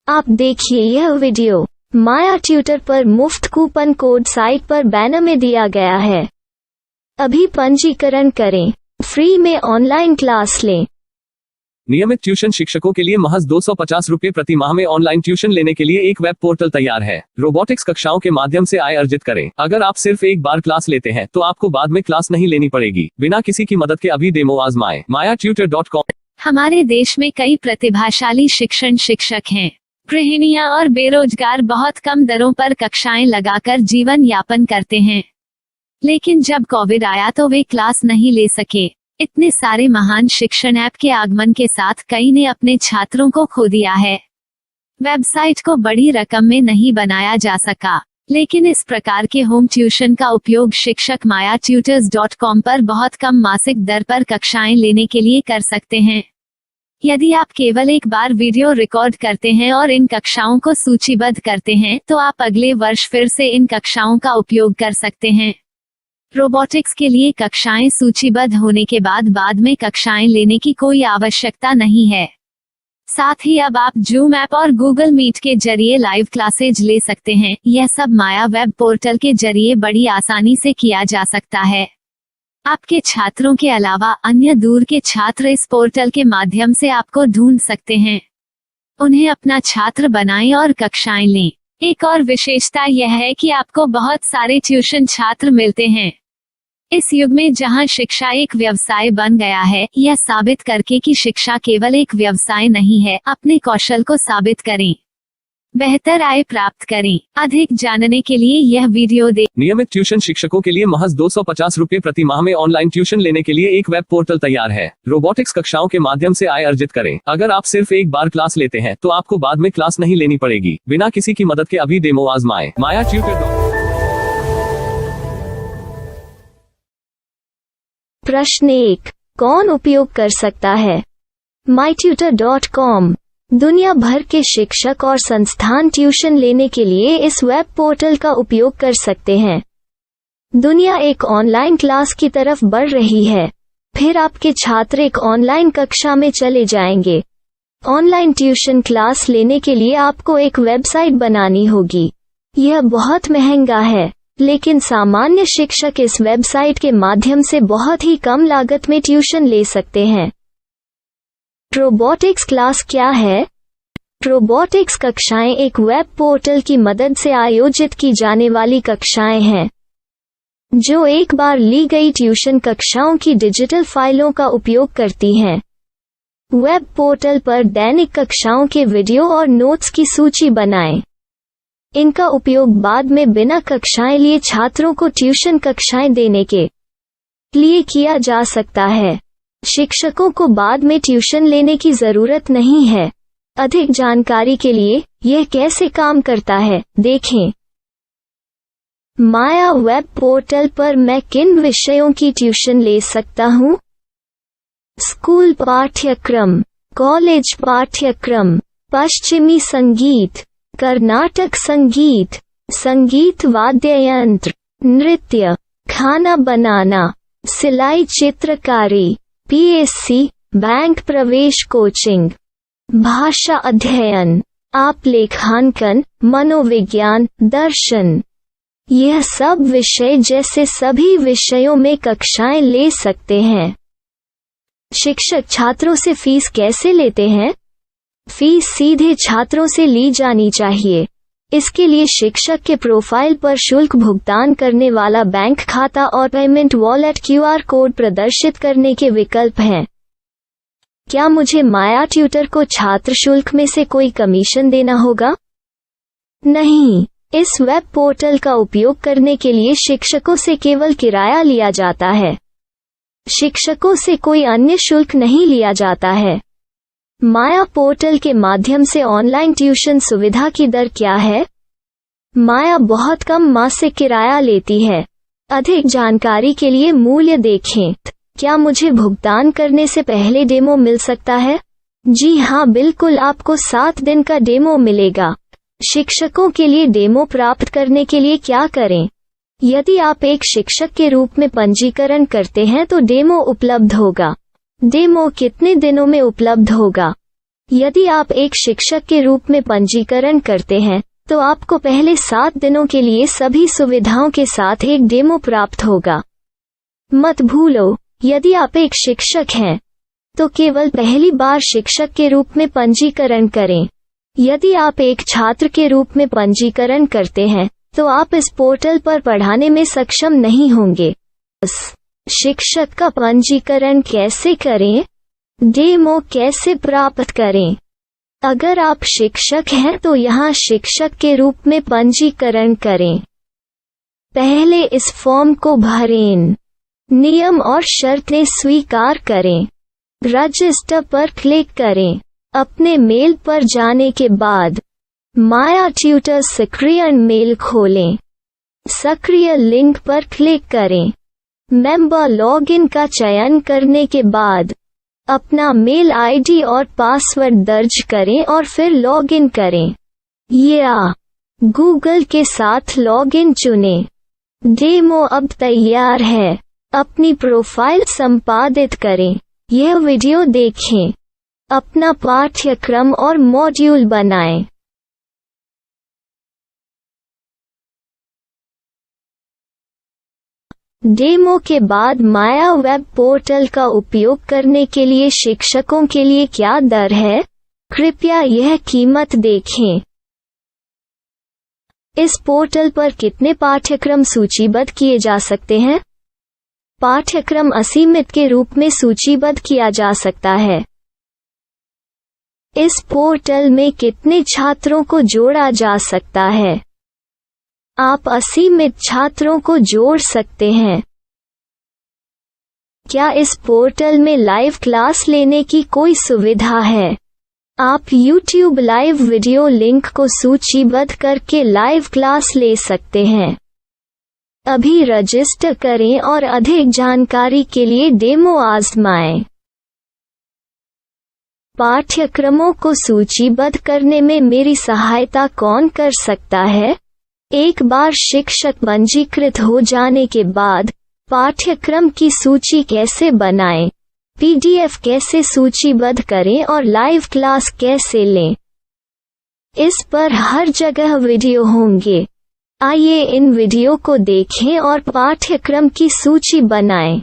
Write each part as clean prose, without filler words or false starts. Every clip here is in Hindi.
आप देखिए यह वीडियो माया ट्यूटर पर मुफ्त कूपन कोड साइट पर बैनर में दिया गया है। अभी पंजीकरण करें, फ्री में ऑनलाइन क्लास लें। नियमित ट्यूशन शिक्षकों के लिए महज 250 रुपये प्रति माह में ऑनलाइन ट्यूशन लेने के लिए एक वेब पोर्टल तैयार है। रोबोटिक्स कक्षाओं के माध्यम से आय अर्जित करें। अगर आप सिर्फ एक बार क्लास लेते हैं तो आपको बाद में क्लास नहीं लेनी पड़ेगी। बिना किसी की मदद के अभी डेमो आजमाएं। mayaTutor.com। हमारे देश में कई प्रतिभाशाली शिक्षक हैं। गृहिणियां और बेरोजगार बहुत कम दरों पर कक्षाएं लगाकर जीवन यापन करते हैं, लेकिन जब कोविड आया तो वे क्लास नहीं ले सके। इतने सारे महान शिक्षण ऐप के आगमन के साथ कई ने अपने छात्रों को खो दिया है। वेबसाइट को बड़ी रकम में नहीं बनाया जा सका, लेकिन इस प्रकार के होम ट्यूशन का उपयोग शिक्षक mayaTutors.com पर बहुत कम मासिक दर पर कक्षाएं लेने के लिए कर सकते हैं। यदि आप केवल एक बार वीडियो रिकॉर्ड करते हैं और इन कक्षाओं को सूचीबद्ध करते हैं तो आप अगले वर्ष फिर से इन कक्षाओं का उपयोग कर सकते हैं। रोबोटिक्स के लिए कक्षाएं सूचीबद्ध होने के बाद में कक्षाएं लेने की कोई आवश्यकता नहीं है। साथ ही अब आप जूम ऐप और गूगल मीट के जरिए लाइव क्लासेज ले सकते हैं। यह सब माया वेब पोर्टल के जरिए बड़ी आसानी से किया जा सकता है। आपके छात्रों के अलावा अन्य दूर के छात्र इस पोर्टल के माध्यम से आपको ढूंढ सकते हैं। उन्हें अपना छात्र बनाएं और कक्षाएं लें। एक और विशेषता यह है कि आपको बहुत सारे ट्यूशन छात्र मिलते हैं। इस युग में जहां शिक्षा एक व्यवसाय बन गया है, यह साबित करके कि शिक्षा केवल एक व्यवसाय नहीं है, अपने कौशल को साबित करें, बेहतर आय प्राप्त करें। अधिक जानने के लिए यह वीडियो देखें। नियमित ट्यूशन शिक्षकों के लिए महज 250 रुपये प्रति माह में ऑनलाइन ट्यूशन लेने के लिए एक वेब पोर्टल तैयार है। रोबोटिक्स कक्षाओं के माध्यम से आय अर्जित करें। अगर आप सिर्फ एक बार क्लास लेते हैं तो आपको बाद में क्लास नहीं लेनी पड़ेगी। बिना किसी की मदद के अभी डेमो आजमाएं। mayaTutor। प्रश्न 1, कौन उपयोग कर सकता है? myTutor.com। दुनिया भर के शिक्षक और संस्थान ट्यूशन लेने के लिए इस वेब पोर्टल का उपयोग कर सकते हैं। दुनिया एक ऑनलाइन क्लास की तरफ बढ़ रही है। फिर आपके छात्र एक ऑनलाइन कक्षा में चले जाएंगे। ऑनलाइन ट्यूशन क्लास लेने के लिए आपको एक वेबसाइट बनानी होगी। यह बहुत महंगा है, लेकिन सामान्य शिक्षक इस वेबसाइट के माध्यम से बहुत ही कम लागत में ट्यूशन ले सकते हैं। रोबोटिक्स क्लास क्या है? रोबोटिक्स कक्षाएं एक वेब पोर्टल की मदद से आयोजित की जाने वाली कक्षाएं हैं, जो एक बार ली गई ट्यूशन कक्षाओं की डिजिटल फाइलों का उपयोग करती हैं। वेब पोर्टल पर दैनिक कक्षाओं के वीडियो और नोट्स की सूची बनाएं। इनका उपयोग बाद में बिना कक्षाएं लिए छात्रों को ट्यूशन कक्षाएं देने के लिए किया जा सकता है। शिक्षकों को बाद में ट्यूशन लेने की जरूरत नहीं है। अधिक जानकारी के लिए यह कैसे काम करता है, देखें। माया वेब पोर्टल पर मैं किन विषयों की ट्यूशन ले सकता हूँ? स्कूल पाठ्यक्रम, कॉलेज पाठ्यक्रम, पश्चिमी संगीत, कर्नाटक संगीत, संगीत वाद्य यंत्र, नृत्य, खाना बनाना, सिलाई चित्रकारी, PSC, बैंक प्रवेश कोचिंग, भाषा अध्ययन, आप लेखांकन, मनोविज्ञान, दर्शन। यह सब विषय जैसे सभी विषयों में कक्षाएं ले सकते हैं। शिक्षक छात्रों से फीस कैसे लेते हैं? फीस सीधे छात्रों से ली जानी चाहिए। इसके लिए शिक्षक के प्रोफाइल पर शुल्क भुगतान करने वाला बैंक खाता और पेमेंट वॉलेट QR कोड प्रदर्शित करने के विकल्प हैं। क्या मुझे माया ट्यूटर को छात्र शुल्क में से कोई कमीशन देना होगा? नहीं, इस वेब पोर्टल का उपयोग करने के लिए शिक्षकों से केवल किराया लिया जाता है। शिक्षकों से कोई अन्य शुल्क नहीं लिया जाता है। माया पोर्टल के माध्यम से ऑनलाइन ट्यूशन सुविधा की दर क्या है? माया बहुत कम मासिक किराया लेती है। अधिक जानकारी के लिए मूल्य देखें। क्या मुझे भुगतान करने से पहले डेमो मिल सकता है? जी हाँ, बिल्कुल, आपको 7 दिन का डेमो मिलेगा। शिक्षकों के लिए डेमो प्राप्त करने के लिए क्या करें? यदि आप एक शिक्षक के रूप में पंजीकरण करते हैं तो डेमो उपलब्ध होगा। डेमो कितने दिनों में उपलब्ध होगा? यदि आप एक शिक्षक के रूप में पंजीकरण करते हैं तो आपको पहले 7 दिनों के लिए सभी सुविधाओं के साथ एक डेमो प्राप्त होगा। मत भूलो, यदि आप एक शिक्षक हैं तो केवल पहली बार शिक्षक के रूप में पंजीकरण करें। यदि आप एक छात्र के रूप में पंजीकरण करते हैं तो आप इस पोर्टल पर पढ़ाने में सक्षम नहीं होंगे। शिक्षक का पंजीकरण कैसे करें? डेमो कैसे प्राप्त करें? अगर आप शिक्षक हैं तो यहाँ शिक्षक के रूप में पंजीकरण करें। पहले इस फॉर्म को भरें। नियम और शर्तें स्वीकार करें। रजिस्टर पर क्लिक करें। अपने मेल पर जाने के बाद माया ट्यूटर सक्रिय मेल खोलें। सक्रिय लिंक पर क्लिक करें। मेंबर लॉगिन का चयन करने के बाद अपना मेल आईडी और पासवर्ड दर्ज करें और फिर लॉगिन करें या गूगल के साथ लॉगिन चुनें। डेमो अब तैयार है। अपनी प्रोफाइल संपादित करें। यह वीडियो देखें। अपना पाठ्यक्रम और मॉड्यूल बनाएं। डेमो के बाद माया वेब पोर्टल का उपयोग करने के लिए शिक्षकों के लिए क्या दर है? कृपया यह कीमत देखें। इस पोर्टल पर कितने पाठ्यक्रम सूचीबद्ध किए जा सकते हैं? पाठ्यक्रम असीमित के रूप में सूचीबद्ध किया जा सकता है। इस पोर्टल में कितने छात्रों को जोड़ा जा सकता है? आप असीमित छात्रों को जोड़ सकते हैं। क्या इस पोर्टल में लाइव क्लास लेने की कोई सुविधा है? आप YouTube लाइव वीडियो लिंक को सूचीबद्ध करके लाइव क्लास ले सकते हैं। अभी रजिस्टर करें और अधिक जानकारी के लिए डेमो आजमाएं। पाठ्यक्रमों को सूचीबद्ध करने में मेरी सहायता कौन कर सकता है? एक बार शिक्षक पंजीकृत हो जाने के बाद पाठ्यक्रम की सूची कैसे बनाएं, PDF कैसे सूचीबद्ध करें और लाइव क्लास कैसे लें, इस पर हर जगह वीडियो होंगे। आइए इन वीडियो को देखें और पाठ्यक्रम की सूची बनाएं।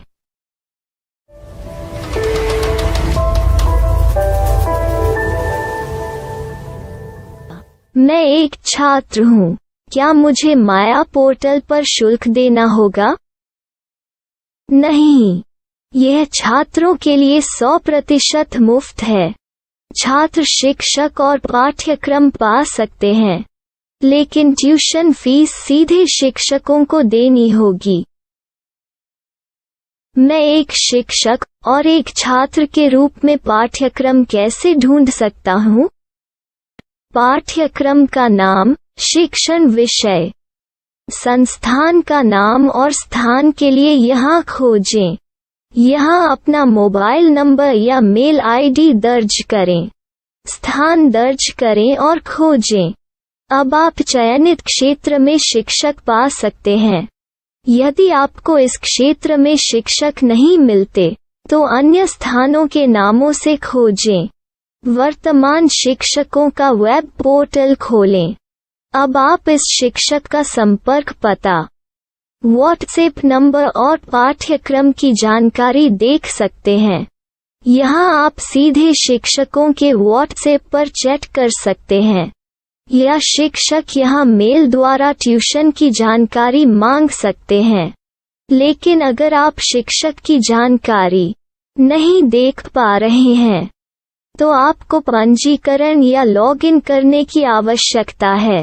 मैं एक छात्र हूँ। क्या मुझे माया पोर्टल पर शुल्क देना होगा? नहीं, यह छात्रों के लिए 100% मुफ्त है। छात्र शिक्षक और पाठ्यक्रम पा सकते हैं, लेकिन ट्यूशन फीस सीधे शिक्षकों को देनी होगी। मैं एक शिक्षक और एक छात्र के रूप में पाठ्यक्रम कैसे ढूंढ सकता हूँ? पाठ्यक्रम का नाम, शिक्षण विषय, संस्थान का नाम और स्थान के लिए यहाँ खोजें। यहाँ अपना मोबाइल नंबर या मेल आईडी दर्ज करें। स्थान दर्ज करें और खोजें। अब आप चयनित क्षेत्र में शिक्षक पा सकते हैं। यदि आपको इस क्षेत्र में शिक्षक नहीं मिलते तो अन्य स्थानों के नामों से खोजें। वर्तमान शिक्षकों का वेब पोर्टल खोलें। अब आप इस शिक्षक का संपर्क पता, व्हाट्सएप नंबर और पाठ्यक्रम की जानकारी देख सकते हैं। यहाँ आप सीधे शिक्षकों के व्हाट्सएप पर चैट कर सकते हैं या शिक्षक यहाँ मेल द्वारा ट्यूशन की जानकारी मांग सकते हैं। लेकिन अगर आप शिक्षक की जानकारी नहीं देख पा रहे हैं तो आपको पंजीकरण या लॉगिन करने की आवश्यकता है।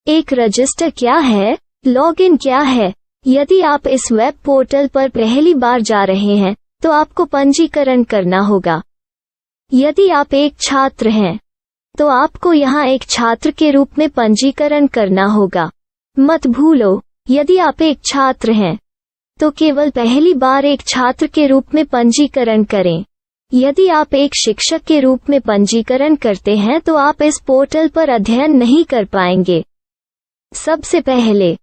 एक रजिस्टर क्या है? लॉगिन क्या है? यदि आप इस वेब पोर्टल पर पहली बार जा रहे हैं तो आपको पंजीकरण करना होगा। यदि आप एक छात्र हैं तो आपको यहाँ एक छात्र के रूप में पंजीकरण करना होगा। मत भूलो, यदि आप एक छात्र हैं तो केवल पहली बार एक छात्र के रूप में पंजीकरण करें। यदि आप एक शिक्षक के रूप में पंजीकरण करते हैं तो आप इस पोर्टल पर अध्ययन नहीं कर पाएंगे। सबसे पहले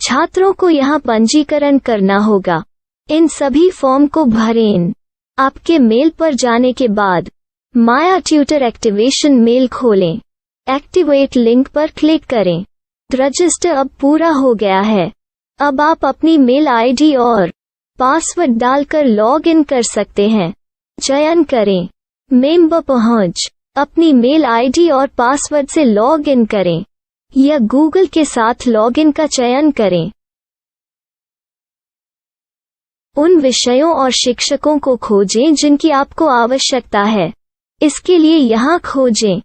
छात्रों को यहाँ पंजीकरण करना होगा। इन सभी फॉर्म को भरें। आपके मेल पर जाने के बाद माया ट्यूटर एक्टिवेशन मेल खोलें। एक्टिवेट लिंक पर क्लिक करें। रजिस्टर अब पूरा हो गया है। अब आप अपनी मेल आईडी और पासवर्ड डालकर लॉग इन कर सकते हैं। चयन करें मेंबर पहुंच। अपनी मेल आईडी और पासवर्ड से लॉग इन करें या गूगल के साथ लॉगिन का चयन करें। उन विषयों और शिक्षकों को खोजें जिनकी आपको आवश्यकता है। इसके लिए यहाँ खोजें।